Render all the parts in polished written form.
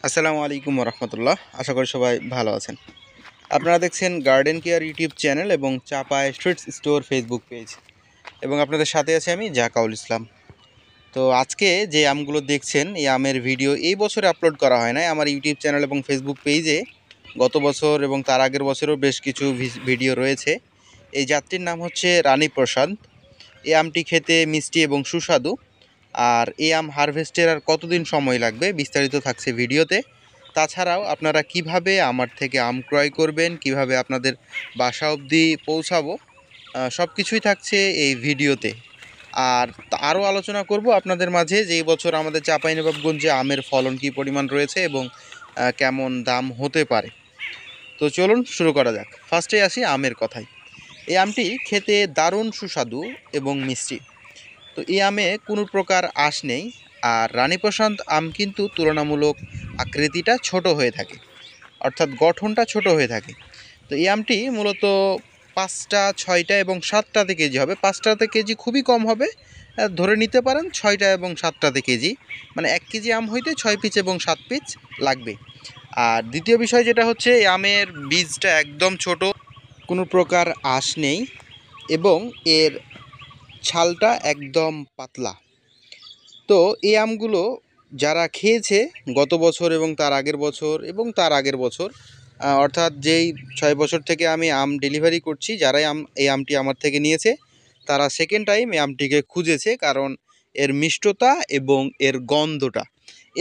আসসালামু আলাইকুম রহমতুল্লাহ। আশা করি সবাই ভালো আছেন। আপনারা দেখছেন গার্ডেন কেয়ার ইউটিউব চ্যানেল এবং চাপায় স্ট্রিটস স্টোর ফেসবুক পেজ, এবং আপনাদের সাথে আছি আমি জাকাউল ইসলাম। তো আজকে যে আমগুলো দেখছেন, এই আমের ভিডিও এই বছরে আপলোড করা হয় নাই। আমার ইউটিউব চ্যানেল এবং ফেসবুক পেজে গত বছর এবং তার আগের বছরও বেশ কিছু ভিডিও রয়েছে। এই জাতটির নাম হচ্ছে রানী প্রশান্ত। এই আমটি খেতে মিষ্টি এবং সুস্বাদু। আর এই আম হারভেস্টের আর কতদিন সময় লাগবে বিস্তারিত থাকছে ভিডিওতে। তাছাড়াও আপনারা কিভাবে আমার থেকে আম ক্রয় করবেন, কিভাবে আপনাদের বাসা অবধি পৌঁছাবো, সব কিছুই থাকছে এই ভিডিওতে। আর আরও আলোচনা করব আপনাদের মাঝে যে এই বছর আমাদের চাঁপাইনবাবগঞ্জে আমের ফলন কী পরিমাণ রয়েছে এবং কেমন দাম হতে পারে। তো চলুন শুরু করা যাক। ফার্স্টে আসি আমের কথায়। এই আমটি খেতে দারুণ সুস্বাদু এবং মিষ্টি। তো এই আমে কোনো প্রকার আঁশ নেই। আর রানী প্রশান্ত আম কিন্তু তুলনামূলক আকৃতিটা ছোট হয়ে থাকে, অর্থাৎ গঠনটা ছোট হয়ে থাকে। তো এই আমটি মূলত 5টা, 6টা এবং 7টাতে কেজি হবে। 5টাতে কেজি খুবই কম হবে, ধরে নিতে পারেন 6টা এবং 7টাতে কেজি, মানে 1 কেজি আম হইতে 6 পিস এবং 7 পিস লাগবে। আর দ্বিতীয় বিষয় যেটা হচ্ছে, এই আমের বীজটা একদম ছোট, কোনো প্রকার আঁশ নেই এবং এর ছালটা একদম পাতলা। তো এই আমগুলো যারা খেয়েছে গত বছর এবং তার আগের বছর এবং তার আগের বছর, অর্থাৎ যেই 6 বছর থেকে আমি আম ডেলিভারি করছি, যারাই এই আমটি আমার থেকে নিয়েছে তারা সেকেন্ড টাইম এই আমটিকে খুঁজেছে, কারণ এর মিষ্টতা এবং এর গন্ধটা,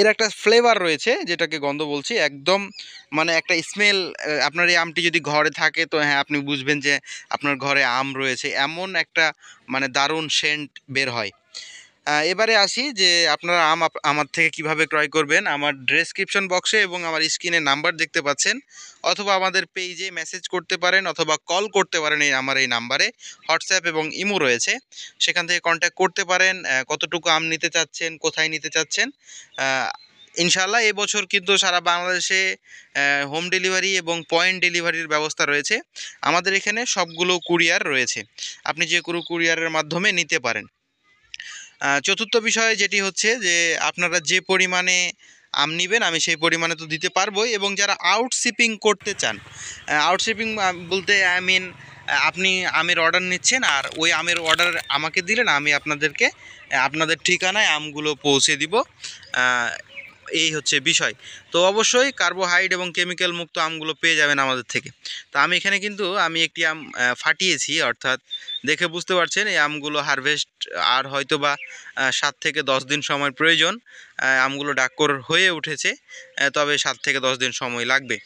এর একটা ফ্লেভার রয়েছে যেটাকে গন্ধ বলছি, একদম মানে একটা স্মেল। আপনার এই আমটি যদি ঘরে থাকে তো হ্যাঁ, আপনি বুঝবেন যে আপনার ঘরে আম রয়েছে, এমন একটা মানে দারুণ সেন্ট বের হয়। এবারে আসি যে আপনারা আমার থেকে কিভাবে ক্রয় করবেন। আমার ডেসক্রিপশন বক্সে এবং আমার স্ক্রিনে নাম্বার দেখতে পাচ্ছেন, অথবা আমাদের পেজে মেসেজ করতে পারেন অথবা কল করতে পারেন। আমার এই নাম্বারে হোয়াটসঅ্যাপ এবং ইমো রয়েছে, সেখান থেকে কন্ট্যাক্ট করতে পারেন। কতটুকু আম নিতে চাচ্ছেন, কোথায় নিতে চাচ্ছেন। ইনশাআল্লাহ এবছর কিন্তু সারা বাংলাদেশে হোম ডেলিভারি এবং পয়েন্ট ডেলিভারির ব্যবস্থা রয়েছে। আমাদের এখানে সবগুলো কুরিয়ার রয়েছে, আপনি যে কোনো কুরিয়ারের মাধ্যমে নিতে পারেন। চতুর্থ বিষয় যেটি হচ্ছে যে আপনারা যে পরিমাণে আম নেবেন আমি সেই পরিমাণে তো দিতে পারবোই, এবং যারা আউটশিপিং করতে চান, আউটশিপিং বলতে আই মিন আপনি আমের অর্ডার নিচ্ছেন আর ওই আমের অর্ডার আমাকে দিলেন, আমি আপনাদেরকে আপনাদের ঠিকানায় আমগুলো পৌঁছে দিব, এই হচ্ছে বিষয়। তো অবশ্যই কার্বোহাইড এবং কেমিক্যাল মুক্ত আমগুলো পেয়ে যাবেন আমাদের থেকে। তো আমি এখানে কিন্তু আমি একটি আম ফাটিয়েছি, অর্থাৎ দেখে বুঝতে পারছেন এই আমগুলো হারভেস্ট আর হয়তো বা 7 থেকে 10 দিন সময় প্রয়োজন। আমগুলো ডাক্কর হয়ে উঠেছে, তবে 7 থেকে 10 দিন সময় লাগবে।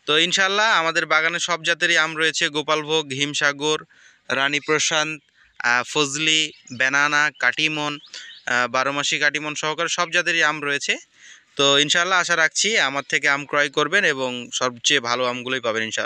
তো ইনশাল্লাহ আমাদের বাগানে সব জাতেরই আম রয়েছে, গোপালভোগ, হিমসাগর, রানী প্রশান্ত, ফজলি, ব্যানানা, কাটিমন, 12 মাসি কাটিমন সহকারে সব জাতেরই আম রয়েছে। তো ইনশাল্লাহ আশা রাখছি আমার থেকে আম ক্রয় করবেন এবং সবচেয়ে ভালো আমগুলোই পাবেন ইনশাল্লাহ।